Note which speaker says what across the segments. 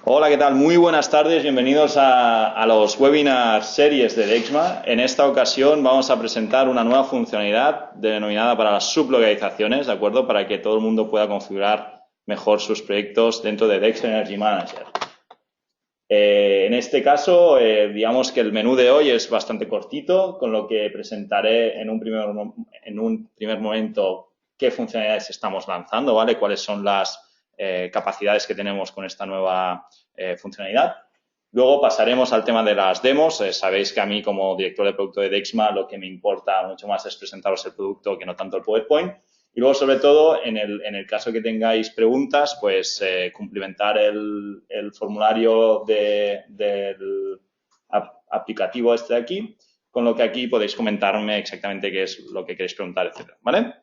Speaker 1: Hola, ¿qué tal? Muy buenas tardes, bienvenidos a los webinars series de Dexma. En esta ocasión vamos a presentar una nueva funcionalidad denominada para las sublocalizaciones, ¿de acuerdo? Para que todo el mundo pueda configurar mejor sus proyectos dentro de Dex Energy Manager. En este caso, digamos que el menú de hoy es bastante cortito, con lo que presentaré en un primer momento qué funcionalidades estamos lanzando, ¿vale? Cuáles son las capacidades que tenemos con esta nueva funcionalidad. Luego pasaremos al tema de las demos. Sabéis que a mí, como director de producto de Dexma, lo que me importa mucho más es presentaros el producto que no tanto el PowerPoint. Y luego, sobre todo, en el caso que tengáis preguntas, pues cumplimentar el formulario del aplicativo este de aquí, con lo que aquí podéis comentarme exactamente qué es lo que queréis preguntar, etcétera, ¿vale?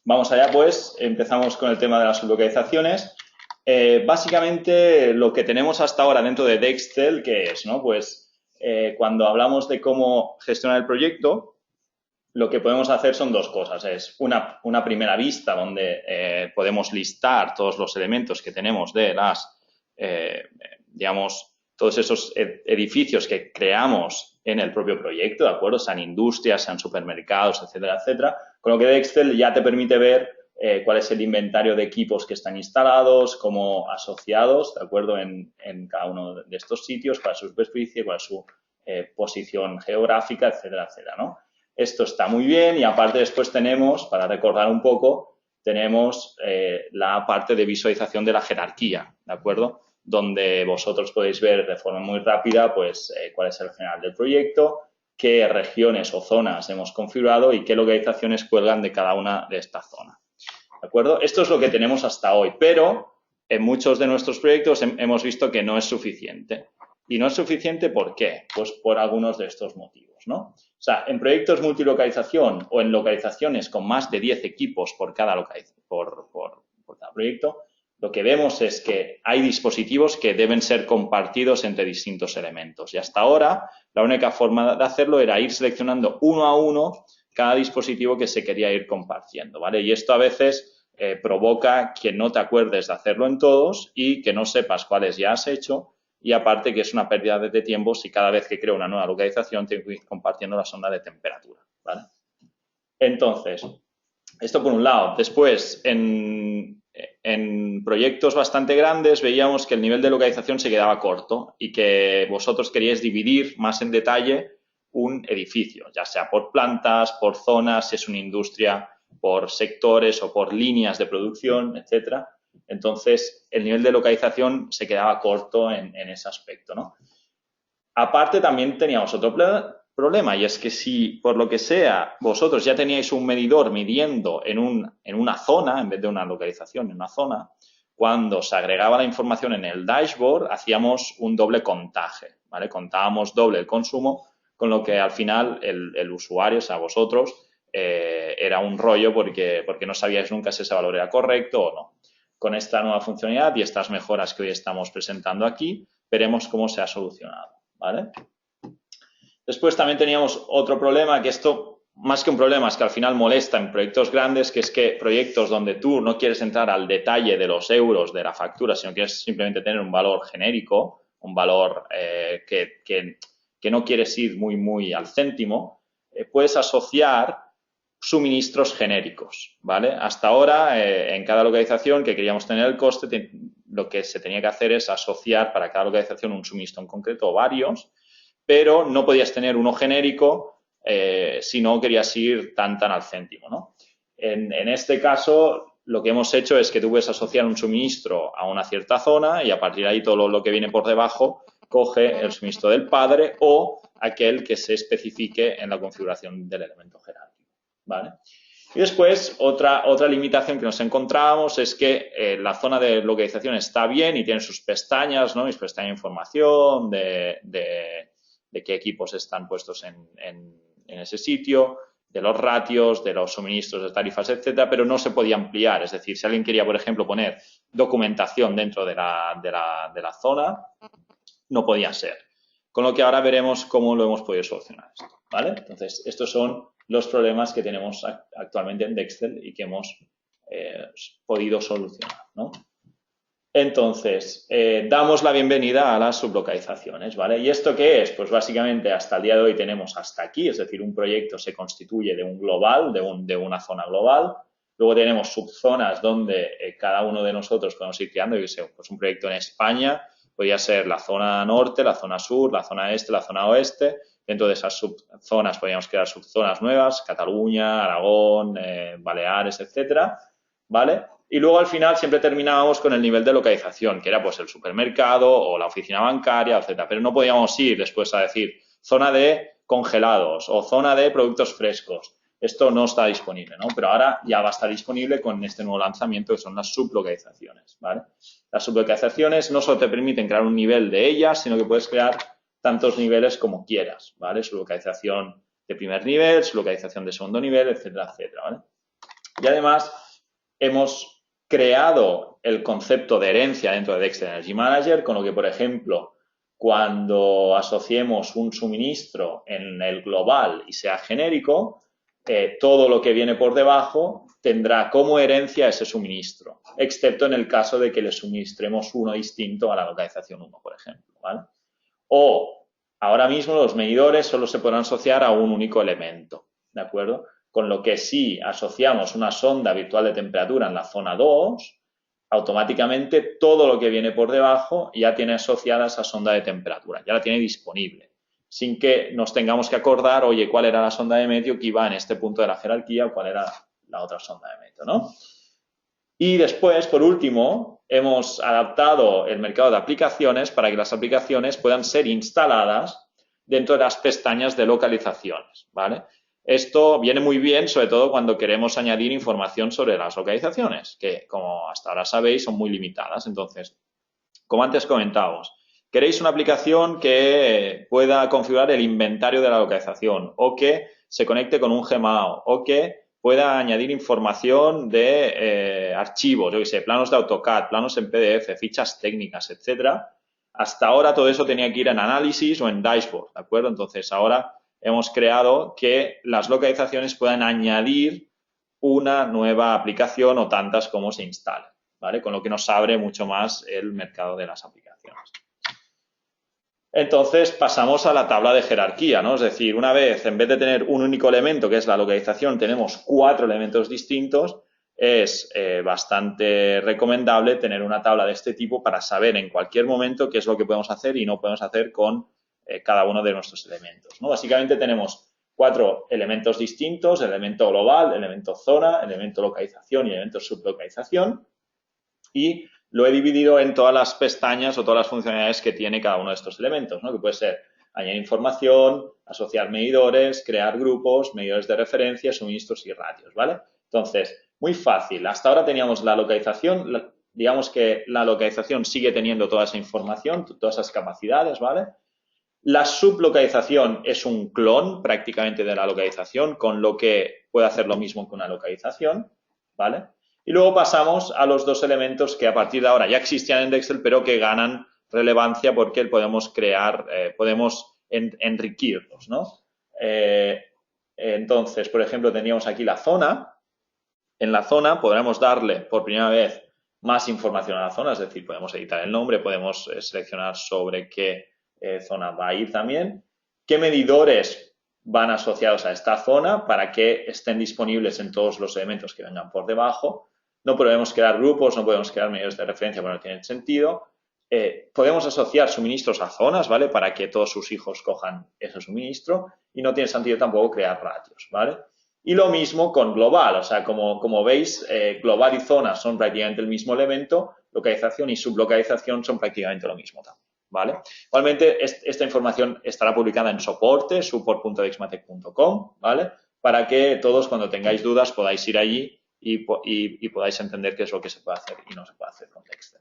Speaker 1: Vamos allá, pues. Empezamos con el tema de las sublocalizaciones. Básicamente, lo que tenemos hasta ahora dentro de Dextel, ¿qué es? ¿No? Pues cuando hablamos de cómo gestionar el proyecto, lo que podemos hacer son dos cosas. Es una primera vista donde podemos listar todos los elementos que tenemos de digamos, todos esos edificios que creamos en el propio proyecto, ¿de acuerdo? Sean industrias, sean supermercados, etcétera, etcétera. Con lo que de Excel ya te permite ver cuál es el inventario de equipos que están instalados, como asociados, ¿de acuerdo? En cada uno de estos sitios, cuál es su superficie, cuál es su posición geográfica, etcétera, etcétera, ¿no? Esto está muy bien y aparte después tenemos, para recordar un poco, tenemos la parte de visualización de la jerarquía, ¿de acuerdo? Donde vosotros podéis ver de forma muy rápida pues cuál es el general del proyecto, qué regiones o zonas hemos configurado y qué localizaciones cuelgan de cada una de estas zonas. ¿De acuerdo? Esto es lo que tenemos hasta hoy, pero en muchos de nuestros proyectos hemos visto que no es suficiente. ¿Y no es suficiente por qué? Pues por algunos de estos motivos, ¿no? O sea, en proyectos multilocalización o en localizaciones con más de 10 equipos por cada proyecto, lo que vemos es que hay dispositivos que deben ser compartidos entre distintos elementos. Y hasta ahora, la única forma de hacerlo era ir seleccionando uno a uno cada dispositivo que se quería ir compartiendo, ¿vale? Y esto a veces provoca que no te acuerdes de hacerlo en todos y que no sepas cuáles ya has hecho. Y aparte que es una pérdida de tiempo si cada vez que creo una nueva localización tengo que ir compartiendo la sonda de temperatura, ¿vale? Entonces, esto por un lado. Después, en proyectos bastante grandes veíamos que el nivel de localización se quedaba corto y que vosotros queríais dividir más en detalle un edificio, ya sea por plantas, por zonas, si es una industria, por sectores o por líneas de producción, etcétera. Entonces, el nivel de localización se quedaba corto en ese aspecto, ¿no? Aparte, también teníamos otro problema y es que si, por lo que sea, vosotros ya teníais un medidor midiendo en una zona, en vez de una localización, en una zona, cuando se agregaba la información en el dashboard, hacíamos un doble contaje, ¿vale? Contábamos doble el consumo, con lo que al final el usuario, o sea, vosotros, era un rollo porque no sabíais nunca si ese valor era correcto o no. Con esta nueva funcionalidad y estas mejoras que hoy estamos presentando aquí, veremos cómo se ha solucionado, ¿vale? Después también teníamos otro problema, que esto, más que un problema, es que al final molesta en proyectos grandes, que es que proyectos donde tú no quieres entrar al detalle de los euros de la factura, sino quieres simplemente tener un valor genérico, un valor que no quieres ir muy al céntimo, puedes asociar suministros genéricos, ¿vale? Hasta ahora, en cada localización que queríamos tener el coste, lo que se tenía que hacer es asociar para cada localización un suministro en concreto o varios, pero no podías tener uno genérico si no querías ir tan al céntimo, ¿no? En este caso, lo que hemos hecho es que tú puedes asociar un suministro a una cierta zona y a partir de ahí todo lo que viene por debajo coge el suministro del padre o aquel que se especifique en la configuración del elemento jerárquico, ¿vale? Y después, otra limitación que nos encontrábamos es que la zona de localización está bien y tiene sus pestañas, ¿no? Mis pestañas de información, de qué equipos están puestos en ese sitio, de los ratios, de los suministros de tarifas, etcétera, pero no se podía ampliar. Es decir, si alguien quería, por ejemplo, poner documentación dentro de la zona, no podía ser. Con lo que ahora veremos cómo lo hemos podido solucionar esto, ¿vale? Entonces, estos son los problemas que tenemos actualmente en Dextel y que hemos podido solucionar, ¿no? Entonces, damos la bienvenida a las sublocalizaciones, ¿vale? ¿Y esto qué es? Pues básicamente hasta el día de hoy tenemos hasta aquí, es decir, un proyecto se constituye de un global, de una zona global. Luego tenemos subzonas donde cada uno de nosotros podemos ir creando, yo qué sé, pues un proyecto en España podría ser la zona norte, la zona sur, la zona este, la zona oeste. Dentro de esas subzonas podríamos crear subzonas nuevas, Cataluña, Aragón, Baleares, etcétera, ¿vale? Y luego al final siempre terminábamos con el nivel de localización, que era pues el supermercado o la oficina bancaria, etcétera. Pero no podíamos ir después a decir zona de congelados o zona de productos frescos. Esto no está disponible, ¿no? Pero ahora ya va a estar disponible con este nuevo lanzamiento que son las sublocalizaciones, ¿vale? Las sublocalizaciones no solo te permiten crear un nivel de ellas, sino que puedes crear tantos niveles como quieras, ¿vale? Sublocalización de primer nivel, sublocalización de segundo nivel, etcétera, etcétera, ¿vale? Y además hemos creado el concepto de herencia dentro de Dexter Energy Manager, con lo que, por ejemplo, cuando asociemos un suministro en el global y sea genérico, todo lo que viene por debajo tendrá como herencia ese suministro, excepto en el caso de que le suministremos uno distinto a la localización 1, por ejemplo, ¿vale? O ahora mismo los medidores solo se podrán asociar a un único elemento, ¿de acuerdo? Con lo que si asociamos una sonda virtual de temperatura en la zona 2, automáticamente todo lo que viene por debajo ya tiene asociada esa sonda de temperatura, ya la tiene disponible, sin que nos tengamos que acordar, oye, cuál era la sonda de meteo que iba en este punto de la jerarquía o cuál era la otra sonda de meteo, ¿no? Y después, por último, hemos adaptado el mercado de aplicaciones para que las aplicaciones puedan ser instaladas dentro de las pestañas de localizaciones, ¿vale? Esto viene muy bien, sobre todo cuando queremos añadir información sobre las localizaciones, que como hasta ahora sabéis son muy limitadas. Entonces, como antes comentábamos, queréis una aplicación que pueda configurar el inventario de la localización o que se conecte con un Gmao o que pueda añadir información de archivos, yo qué sé, planos de AutoCAD, planos en PDF, fichas técnicas, etcétera. Hasta ahora todo eso tenía que ir en análisis o en dashboard, ¿de acuerdo? Entonces ahora hemos creado que las localizaciones puedan añadir una nueva aplicación o tantas como se instalen, ¿vale? Con lo que nos abre mucho más el mercado de las aplicaciones. Entonces pasamos a la tabla de jerarquía, ¿no? Es decir, una vez, en vez de tener un único elemento, que es la localización, tenemos 4 elementos distintos, es bastante recomendable tener una tabla de este tipo para saber en cualquier momento qué es lo que podemos hacer y no podemos hacer con cada uno de nuestros elementos, ¿no? Básicamente tenemos 4 elementos distintos, elemento global, elemento zona, elemento localización y elemento sublocalización, y lo he dividido en todas las pestañas o todas las funcionalidades que tiene cada uno de estos elementos, ¿no? Que puede ser añadir información, asociar medidores, crear grupos, medidores de referencia, suministros y ratios, ¿vale? Entonces, muy fácil. Hasta ahora teníamos la localización, digamos que la localización sigue teniendo toda esa información, todas esas capacidades, ¿vale? La sublocalización es un clon prácticamente de la localización, con lo que puede hacer lo mismo que una localización, ¿vale? Y luego pasamos a los 2 elementos que a partir de ahora ya existían en Dexel, pero que ganan relevancia porque podemos crear, podemos enriquecerlos, ¿no? Entonces, por ejemplo, teníamos aquí la zona. En la zona podremos darle por primera vez más información a la zona, es decir, podemos editar el nombre, podemos seleccionar sobre qué zona va a ir también, qué medidores van asociados a esta zona para que estén disponibles en todos los elementos que vengan por debajo. No podemos crear grupos, no podemos crear medidores de referencia porque no tienen sentido. Podemos asociar suministros a zonas, ¿vale? Para que todos sus hijos cojan ese suministro y no tiene sentido tampoco crear ratios, ¿vale? Y lo mismo con global, o sea, como veis, global y zona son prácticamente el mismo elemento, localización y sublocalización son prácticamente lo mismo también, ¿vale? Igualmente, esta información estará publicada en soporte, support.dexmatec.com, ¿vale? Para que todos, cuando tengáis dudas, podáis ir allí y podáis entender qué es lo que se puede hacer y no se puede hacer con Dexter.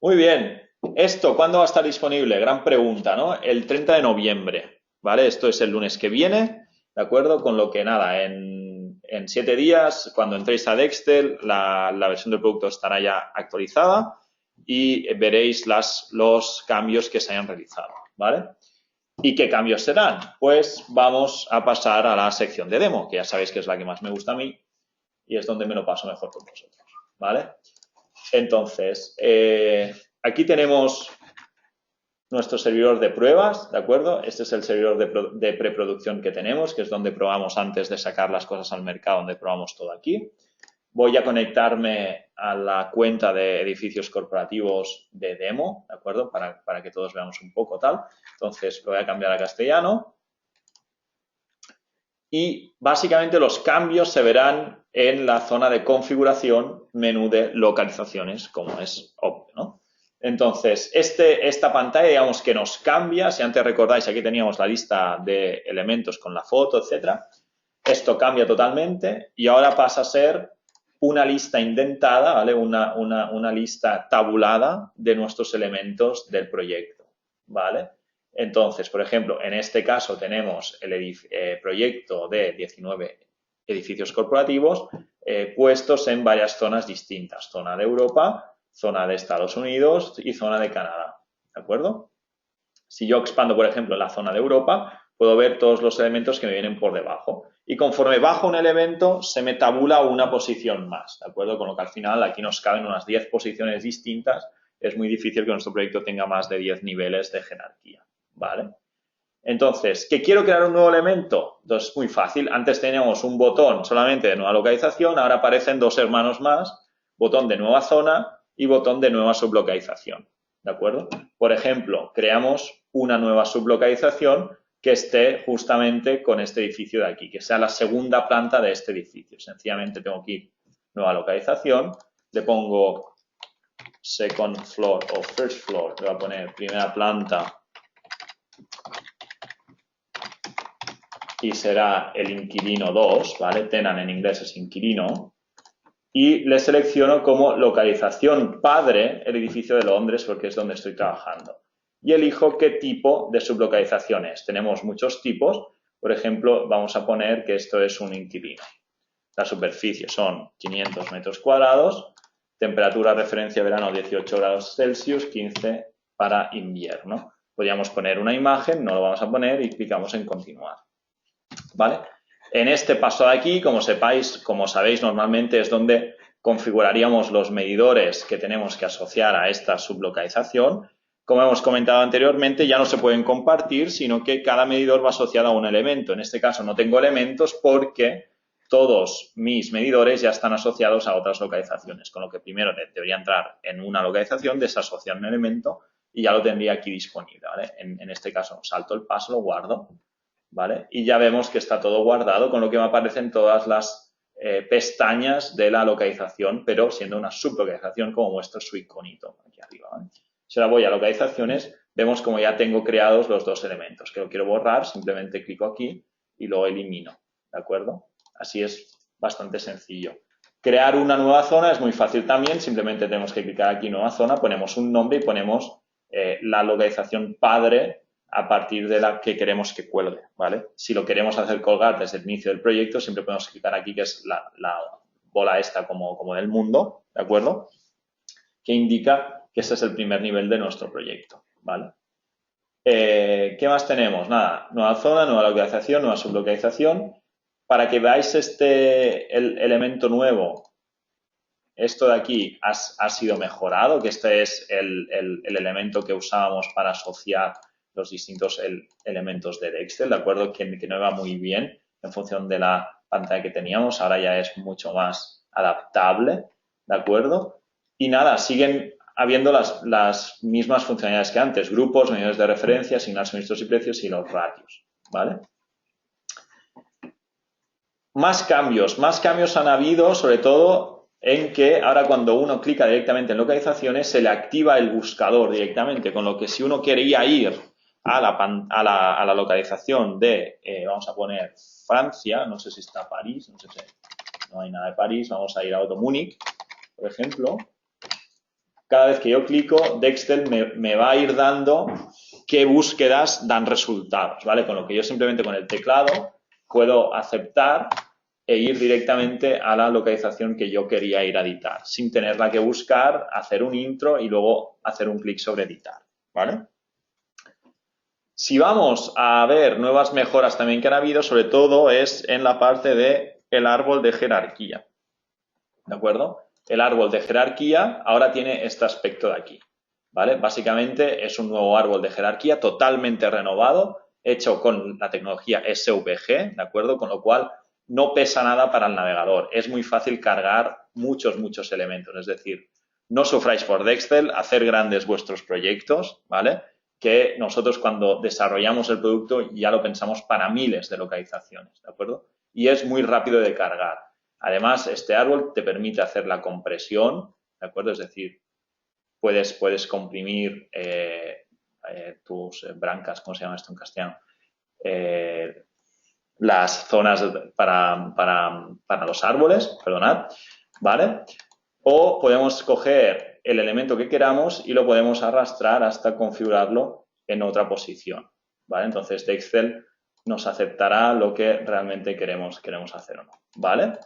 Speaker 1: Muy bien. ¿Esto cuándo va a estar disponible? Gran pregunta, ¿no? El 30 de noviembre, ¿vale? Esto es el lunes que viene, ¿de acuerdo? Con lo que nada, en 7 días, cuando entréis a Dexter, la versión del producto estará ya actualizada y veréis los cambios que se hayan realizado, ¿vale? ¿Y qué cambios serán? Pues vamos a pasar a la sección de demo, que ya sabéis que es la que más me gusta a mí y es donde me lo paso mejor con vosotros, ¿vale? Entonces, aquí tenemos nuestro servidor de pruebas, ¿de acuerdo? Este es el servidor de preproducción que tenemos, que es donde probamos antes de sacar las cosas al mercado, donde probamos todo aquí. Voy a conectarme a la cuenta de edificios corporativos de demo, ¿de acuerdo? Para que todos veamos un poco tal. Entonces, lo voy a cambiar a castellano. Y básicamente los cambios se verán en la zona de configuración, menú de localizaciones, como es obvio, ¿no? Entonces, esta pantalla, digamos que nos cambia. Si antes recordáis, aquí teníamos la lista de elementos con la foto, etcétera. Esto cambia totalmente y ahora pasa a ser una lista indentada, ¿vale? Una lista tabulada de nuestros elementos del proyecto, ¿vale? Entonces, por ejemplo, en este caso tenemos el proyecto de 19 edificios corporativos puestos en varias zonas distintas. Zona de Europa, zona de Estados Unidos y zona de Canadá, ¿de acuerdo? Si yo expando, por ejemplo, la zona de Europa, puedo ver todos los elementos que me vienen por debajo. Y conforme bajo un elemento, se me tabula una posición más, ¿de acuerdo? Con lo que al final aquí nos caben unas 10 posiciones distintas. Es muy difícil que nuestro proyecto tenga más de 10 niveles de jerarquía, ¿vale? Entonces, ¿que quiero crear un nuevo elemento? Entonces, es muy fácil. Antes teníamos un botón solamente de nueva localización, ahora aparecen dos hermanos más, botón de nueva zona y botón de nueva sublocalización, ¿de acuerdo? Por ejemplo, creamos una nueva sublocalización que esté justamente con este edificio de aquí, que sea la segunda planta de este edificio. Sencillamente tengo aquí nueva localización, le pongo second floor o first floor, le voy a poner primera planta y será el inquilino 2, ¿vale? Tenant en inglés es inquilino. Y le selecciono como localización padre el edificio de Londres porque es donde estoy trabajando. Y elijo qué tipo de sublocalización es. Tenemos muchos tipos. Por ejemplo, vamos a poner que esto es un inquilino. La superficie son 500 metros cuadrados. Temperatura referencia verano 18 grados Celsius, 15 para invierno. Podríamos poner una imagen, no lo vamos a poner y clicamos en continuar, ¿vale? En este paso de aquí, como sabéis, normalmente es donde configuraríamos los medidores que tenemos que asociar a esta sublocalización. Como hemos comentado anteriormente, ya no se pueden compartir, sino que cada medidor va asociado a un elemento. En este caso no tengo elementos porque todos mis medidores ya están asociados a otras localizaciones, con lo que primero debería entrar en una localización, desasociar un elemento y ya lo tendría aquí disponible, ¿vale? En este caso salto el paso, lo guardo, ¿vale? Y ya vemos que está todo guardado, con lo que me aparecen todas las pestañas de la localización, pero siendo una sublocalización como muestra su iconito aquí arriba, ¿vale? Si ahora voy a localizaciones, vemos como ya tengo creados los dos elementos. Que lo quiero borrar, simplemente clico aquí y lo elimino, ¿de acuerdo? Así es bastante sencillo. Crear una nueva zona es muy fácil también, simplemente tenemos que clicar aquí nueva zona, ponemos un nombre y ponemos la localización padre a partir de la que queremos que cuelgue, ¿vale? Si lo queremos hacer colgar desde el inicio del proyecto, siempre podemos clicar aquí, que es la bola esta como del mundo, ¿de acuerdo? Que indica que este es el primer nivel de nuestro proyecto, ¿vale? ¿Qué más tenemos? Nada, nueva zona, nueva localización, nueva sublocalización. Para que veáis el elemento nuevo, esto de aquí ha sido mejorado, que este es el elemento que usábamos para asociar los distintos elementos de Excel, ¿de acuerdo? Que no iba muy bien en función de la pantalla que teníamos, ahora ya es mucho más adaptable, ¿de acuerdo? Y nada, siguen habiendo las mismas funcionalidades que antes, grupos, medidores de referencia, asignar suministros y precios y los ratios, ¿vale? Más cambios han habido, sobre todo en que ahora cuando uno clica directamente en localizaciones se le activa el buscador directamente, con lo que si uno quería ir a la localización de, vamos a poner Francia, no sé si está París, no sé si no hay nada de París, vamos a ir a otro Múnich, por ejemplo. Cada vez que yo clico, Dextel me va a ir dando qué búsquedas dan resultados, ¿vale? Con lo que yo simplemente con el teclado puedo aceptar e ir directamente a la localización que yo quería ir a editar, sin tenerla que buscar, hacer un intro y luego hacer un clic sobre editar, ¿vale? Si vamos a ver nuevas mejoras también que han habido, sobre todo es en la parte del árbol de jerarquía, ¿de acuerdo? el árbol de jerarquía ahora tiene este aspecto de aquí, ¿vale? Básicamente es un nuevo árbol de jerarquía totalmente renovado, hecho con la tecnología SVG, ¿de acuerdo? Con lo cual no pesa nada para el navegador. Es muy fácil cargar muchos elementos. Es decir, no sufráis por Dexcel, hacer grandes vuestros proyectos, ¿vale? Que nosotros cuando desarrollamos el producto ya lo pensamos para miles de localizaciones, ¿de acuerdo? Y es muy rápido de cargar. Además, este árbol te permite hacer la compresión, ¿de acuerdo? Es decir, puedes comprimir tus brancas, ¿cómo se llama esto en castellano? Las zonas para los árboles, perdonad, ¿vale? O podemos coger el elemento que queramos y lo podemos arrastrar hasta configurarlo en otra posición, ¿vale? Entonces, Dexcel nos aceptará lo que realmente queremos hacer o no, ¿vale?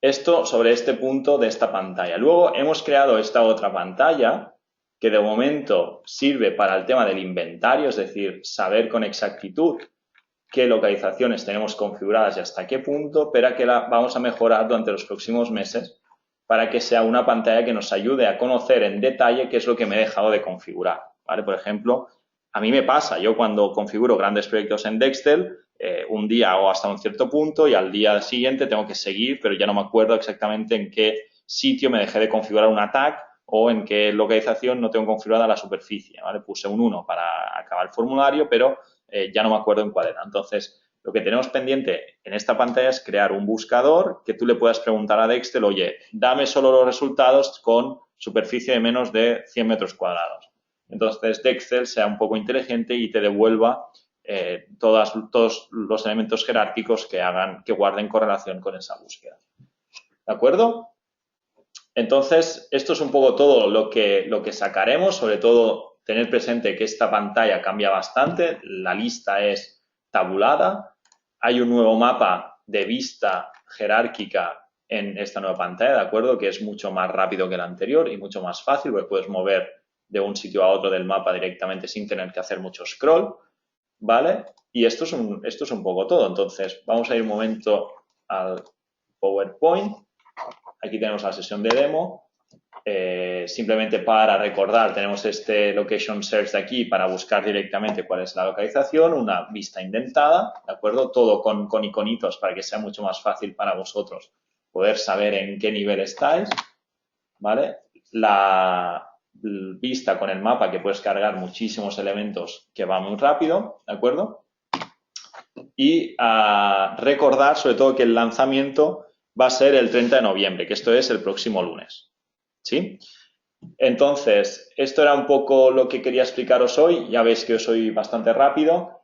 Speaker 1: Esto sobre este punto de esta pantalla. Luego hemos creado esta otra pantalla que de momento sirve para el tema del inventario, es decir, saber con exactitud qué localizaciones tenemos configuradas y hasta qué punto, pero que la vamos a mejorar durante los próximos meses para que sea una pantalla que nos ayude a conocer en detalle qué es lo que me he dejado de configurar, ¿vale? Por ejemplo, a mí me pasa, yo cuando configuro grandes proyectos en Dexcel, un día hago hasta un cierto punto y al día siguiente tengo que seguir, pero ya no me acuerdo exactamente en qué sitio me dejé de configurar un tag o en qué localización no tengo configurada la superficie, ¿vale? Puse un 1 para acabar el formulario, pero ya no me acuerdo en cuál era. Entonces, lo que tenemos pendiente en esta pantalla es crear un buscador que tú le puedas preguntar a Dexcel, oye, dame solo los resultados con superficie de menos de 100 metros cuadrados. Entonces, Dexcel sea un poco inteligente y te devuelva todos los elementos jerárquicos que guarden correlación con esa búsqueda. ¿De acuerdo? Entonces, esto es un poco todo lo que sacaremos, sobre todo tener presente que esta pantalla cambia bastante, la lista es tabulada, hay un nuevo mapa de vista jerárquica en esta nueva pantalla, ¿de acuerdo? Que es mucho más rápido que el anterior y mucho más fácil, porque puedes mover de un sitio a otro del mapa directamente sin tener que hacer mucho scroll, ¿vale? Y esto es un poco todo. Entonces, vamos a ir un momento al PowerPoint. Aquí tenemos la sesión de demo. Simplemente para recordar, tenemos este Location Search de aquí para buscar directamente cuál es la localización, una vista indentada, ¿de acuerdo? Todo con iconitos para que sea mucho más fácil para vosotros poder saber en qué nivel estáis, ¿vale? La vista con el mapa que puedes cargar muchísimos elementos que va muy rápido, ¿de acuerdo? Y recordar sobre todo que el lanzamiento va a ser el 30 de noviembre, que esto es el próximo lunes, ¿sí? Entonces, esto era un poco lo que quería explicaros hoy. Ya veis que soy bastante rápido.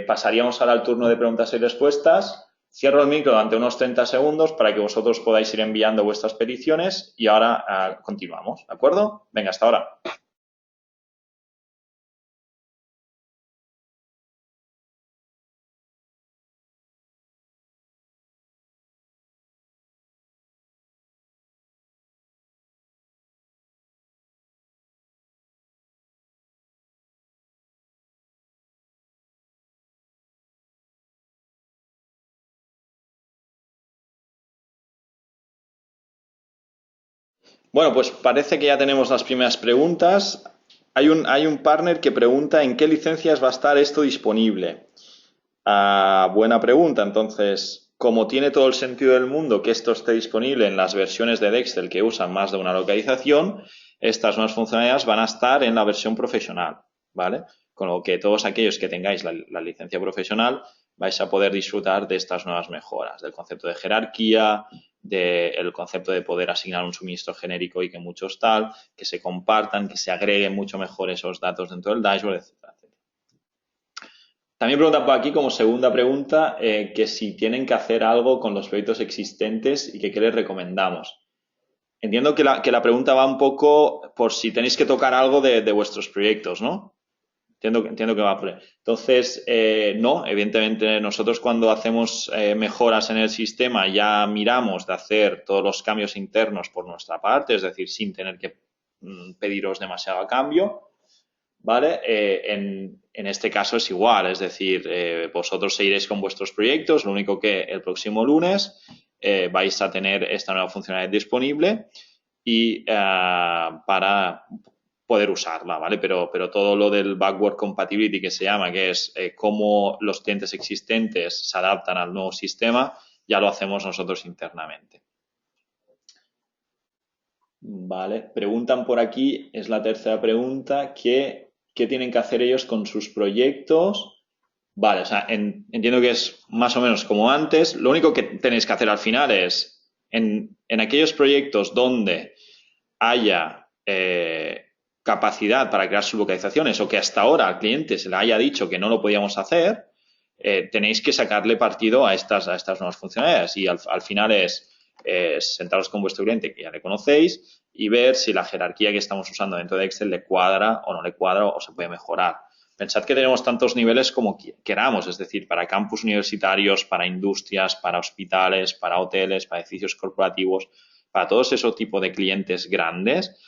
Speaker 1: Pasaríamos ahora al turno de preguntas y respuestas. Cierro el micro durante unos 30 segundos para que vosotros podáis ir enviando vuestras peticiones y ahora continuamos, ¿de acuerdo? Venga, hasta ahora. Bueno, pues parece que ya tenemos las primeras preguntas. Hay un partner que pregunta en qué licencias va a estar esto disponible. Buena pregunta. Entonces, como tiene todo el sentido del mundo que esto esté disponible en las versiones de Dexcel que usan más de una localización, estas nuevas funcionalidades van a estar en la versión profesional, ¿vale? Con lo que todos aquellos que tengáis la licencia profesional vais a poder disfrutar de estas nuevas mejoras, del concepto de jerarquía, del concepto de poder asignar un suministro genérico y que muchos tal, que se compartan, que se agreguen mucho mejor esos datos dentro del dashboard, etcétera. También preguntan por aquí como segunda pregunta que si tienen que hacer algo con los proyectos existentes y que qué les recomendamos. Entiendo que la pregunta va un poco por si tenéis que tocar algo de vuestros proyectos, ¿no? Entiendo que va por ahí. Entonces, no, evidentemente nosotros cuando hacemos mejoras en el sistema ya miramos de hacer todos los cambios internos por nuestra parte, es decir, sin tener que pediros demasiado a cambio, ¿vale? En este caso es igual, es decir, vosotros seguiréis con vuestros proyectos, lo único que el próximo lunes vais a tener esta nueva funcionalidad disponible y para poder usarla, ¿vale? Pero todo lo del backward compatibility que se llama, que es cómo los clientes existentes se adaptan al nuevo sistema, ya lo hacemos nosotros internamente. Vale, preguntan por aquí, es la tercera pregunta, ¿qué tienen que hacer ellos con sus proyectos? Vale, o sea, entiendo que es más o menos como antes. Lo único que tenéis que hacer al final es, en aquellos proyectos donde haya capacidad para crear sublocalizaciones o que hasta ahora al cliente se le haya dicho que no lo podíamos hacer, tenéis que sacarle partido a estas nuevas funcionalidades. Y al final es sentaros con vuestro cliente, que ya le conocéis, y ver si la jerarquía que estamos usando dentro de Excel le cuadra o no le cuadra o se puede mejorar. Pensad que tenemos tantos niveles como queramos, es decir, para campus universitarios, para industrias, para hospitales, para hoteles, para edificios corporativos, para todos esos tipos de clientes grandes,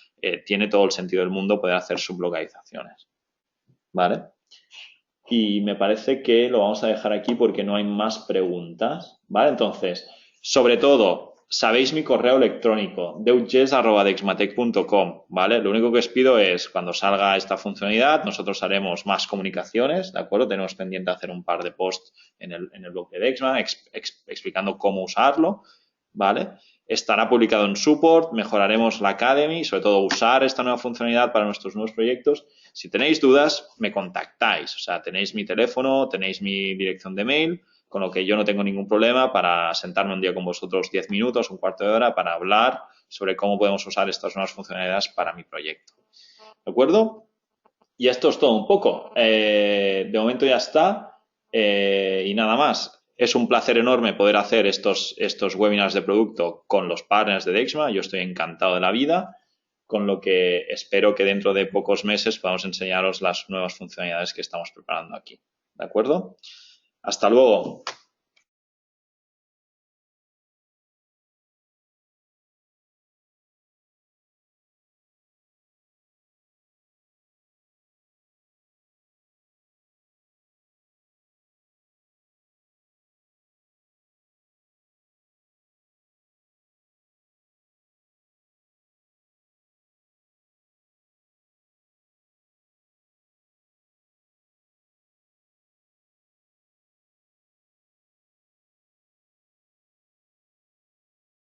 Speaker 1: tiene todo el sentido del mundo poder hacer sublocalizaciones. ¿Vale? Y me parece que lo vamos a dejar aquí porque no hay más preguntas. ¿Vale? Entonces, sobre todo, sabéis mi correo electrónico, deutges@dexmatec.com, ¿vale? Lo único que os pido es, cuando salga esta funcionalidad, nosotros haremos más comunicaciones, ¿de acuerdo? Tenemos pendiente hacer un par de posts en el blog de Dexma explicando cómo usarlo, ¿vale? Estará publicado en Support, mejoraremos la Academy, sobre todo usar esta nueva funcionalidad para nuestros nuevos proyectos. Si tenéis dudas, me contactáis, o sea, tenéis mi teléfono, tenéis mi dirección de mail, con lo que yo no tengo ningún problema para sentarme un día con vosotros 10 minutos, un cuarto de hora, para hablar sobre cómo podemos usar estas nuevas funcionalidades para mi proyecto. ¿De acuerdo? Y esto es todo un poco. De momento ya está. Y nada más. Es un placer enorme poder hacer estos webinars de producto con los partners de Dexma. Yo estoy encantado de la vida, con lo que espero que dentro de pocos meses podamos enseñaros las nuevas funcionalidades que estamos preparando aquí. ¿De acuerdo? Hasta luego.